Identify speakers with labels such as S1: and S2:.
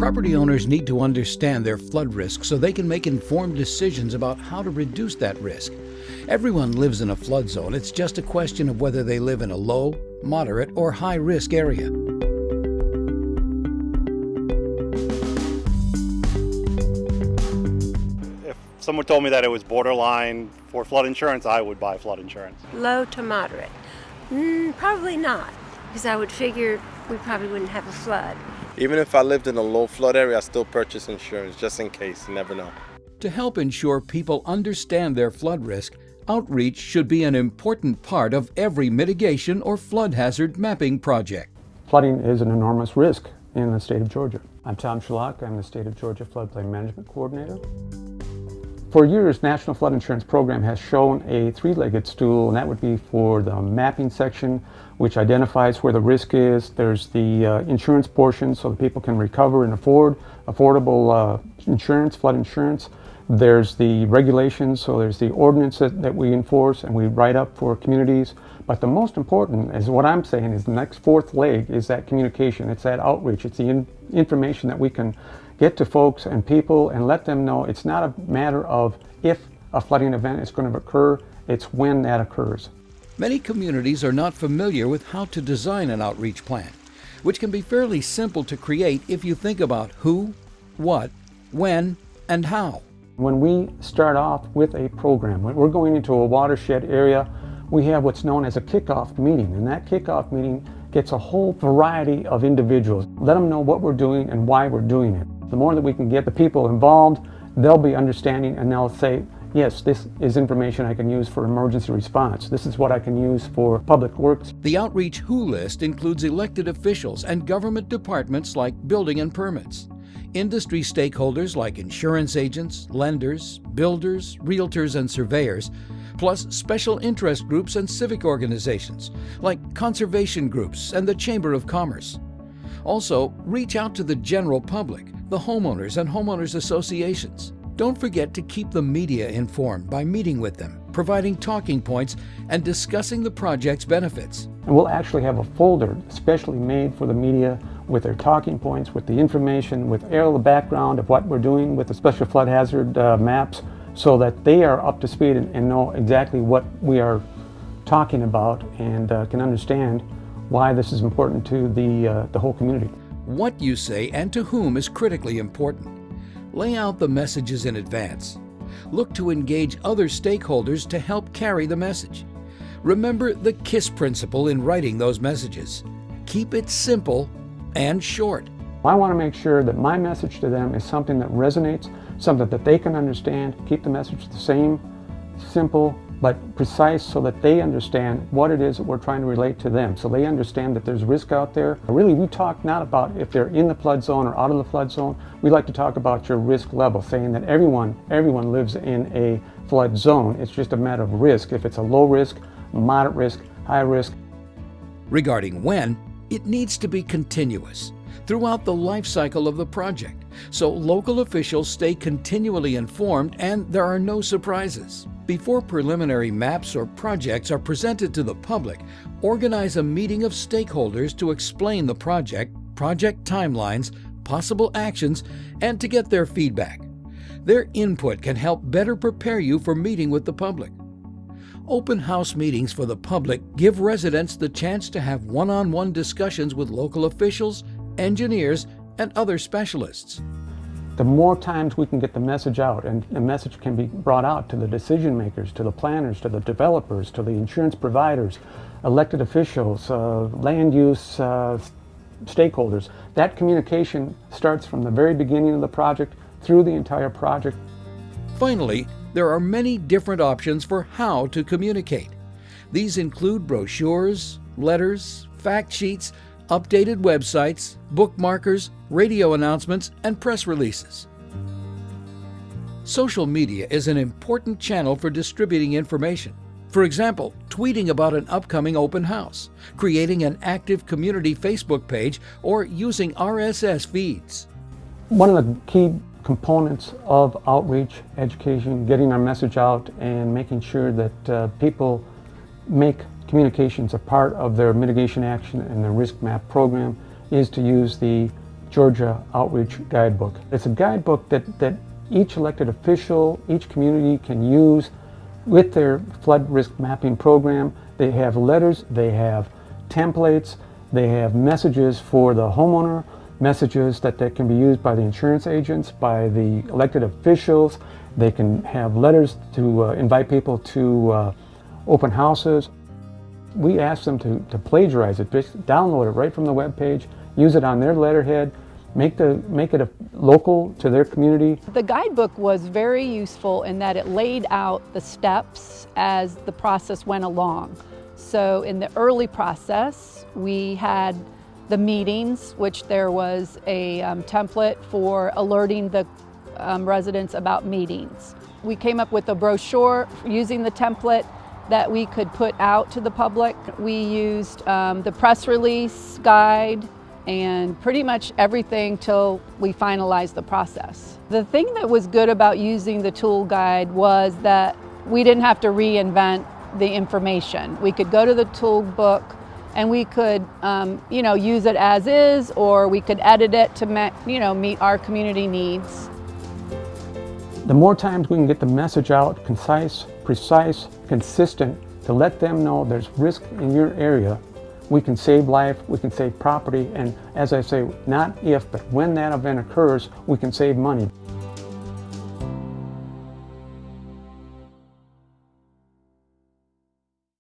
S1: Property owners need to understand their flood risk so they can make informed decisions about how to reduce that risk. Everyone lives in a flood zone. It's just a question of whether they live in a low, moderate, or high-risk area.
S2: If someone told me that it was borderline for flood insurance, I would buy flood insurance.
S3: Low to moderate. Probably not, because I would figure we probably wouldn't have a flood.
S4: Even if I lived in a low flood area, I still purchase insurance just in case. You never know.
S1: To help ensure people understand their flood risk, outreach should be an important part of every mitigation or flood hazard mapping project.
S5: Flooding is an enormous risk in the state of Georgia. I'm Tom Schalak. I'm the State of Georgia Floodplain Management Coordinator. For years, National Flood Insurance Program has shown a three-legged stool, and that would be for the mapping section, which identifies where the risk is. There's the insurance portion, so that people can recover and afford affordable insurance, flood insurance. There's the regulations, so there's the ordinance that we enforce and we write up for communities. But the most important is what I'm saying is the next fourth leg is that communication. It's that outreach. It's the information that we can get to folks and people and let them know it's not a matter of if a flooding event is going to occur, it's when that occurs.
S1: Many communities are not familiar with how to design an outreach plan, which can be fairly simple to create if you think about who, what, when, and how.
S5: When we start off with a program, when we're going into a watershed area, we have what's known as a kickoff meeting, and that kickoff meeting gets a whole variety of individuals. Let them know what we're doing and why we're doing it. The more that we can get the people involved, they'll be understanding and they'll say, yes, this is information I can use for emergency response. This is what I can use for public works.
S1: The outreach WHO list includes elected officials and government departments like building and permits, industry stakeholders like insurance agents, lenders, builders, realtors, and surveyors, plus special interest groups and civic organizations like conservation groups and the Chamber of Commerce. Also, reach out to the general public, the homeowners and homeowners associations. Don't forget to keep the media informed by meeting with them, providing talking points, and discussing the project's benefits.
S5: And we'll actually have a folder specially made for the media with their talking points, with the information, with all the background of what we're doing with the special flood hazard maps, so that they are up to speed and know exactly what we are talking about and can understand why this is important to the whole community.
S1: What you say and to whom is critically important. Lay out the messages in advance. Look to engage other stakeholders to help carry the message. Remember the KISS principle in writing those messages. Keep it simple and short.
S5: I want to make sure that my message to them is something that resonates, something that they can understand. Keep the message the same, simple, but precise, so that they understand what it is that we're trying to relate to them, so they understand that there's risk out there. Really, we talk not about if they're in the flood zone or out of the flood zone. We like to talk about your risk level, saying that everyone lives in a flood zone. It's just a matter of risk. If it's a low risk, moderate risk, high risk.
S1: Regarding when, it needs to be continuous throughout the life cycle of the project, so local officials stay continually informed and there are no surprises. Before preliminary maps or projects are presented to the public, organize a meeting of stakeholders to explain the project timelines, possible actions, and to get their feedback. Their input can help better prepare you for meeting with the public. Open house meetings for the public give residents the chance to have one-on-one discussions with local officials, engineers, and other specialists.
S5: The more times we can get the message out, and the message can be brought out to the decision makers, to the planners, to the developers, to the insurance providers, elected officials, land use stakeholders. That communication starts from the very beginning of the project through the entire project.
S1: Finally, there are many different options for how to communicate. These include brochures, letters, fact sheets, updated websites, bookmarkers, radio announcements, and press releases. Social media is an important channel for distributing information. For example, tweeting about an upcoming open house, creating an active community Facebook page, or using RSS feeds.
S5: One of the key components of outreach, education, getting our message out, and making sure that people make communications a part of their mitigation action and their risk map program is to use the Georgia Outreach Guidebook. It's a guidebook that each elected official, each community can use with their flood risk mapping program. They have letters, they have templates, they have messages for the homeowner, messages that can be used by the insurance agents, by the elected officials. They can have letters to invite people to open houses. We ask them to plagiarize it, just download it right from the web page, use it on their letterhead, make it local to their community.
S6: The guidebook was very useful in that it laid out the steps as the process went along. So in the early process, we had the meetings, which there was a template for alerting the residents about meetings. We came up with a brochure using the template that we could put out to the public. We used the press release guide and pretty much everything till we finalized the process. The thing that was good about using the tool guide was that we didn't have to reinvent the information. We could go to the tool book and we could use it as is, or we could edit it to meet our community needs.
S5: The more times we can get the message out, concise, precise, consistent, to let them know there's risk in your area, we can save life, we can save property, and as I say, not if, but when that event occurs, we can save money.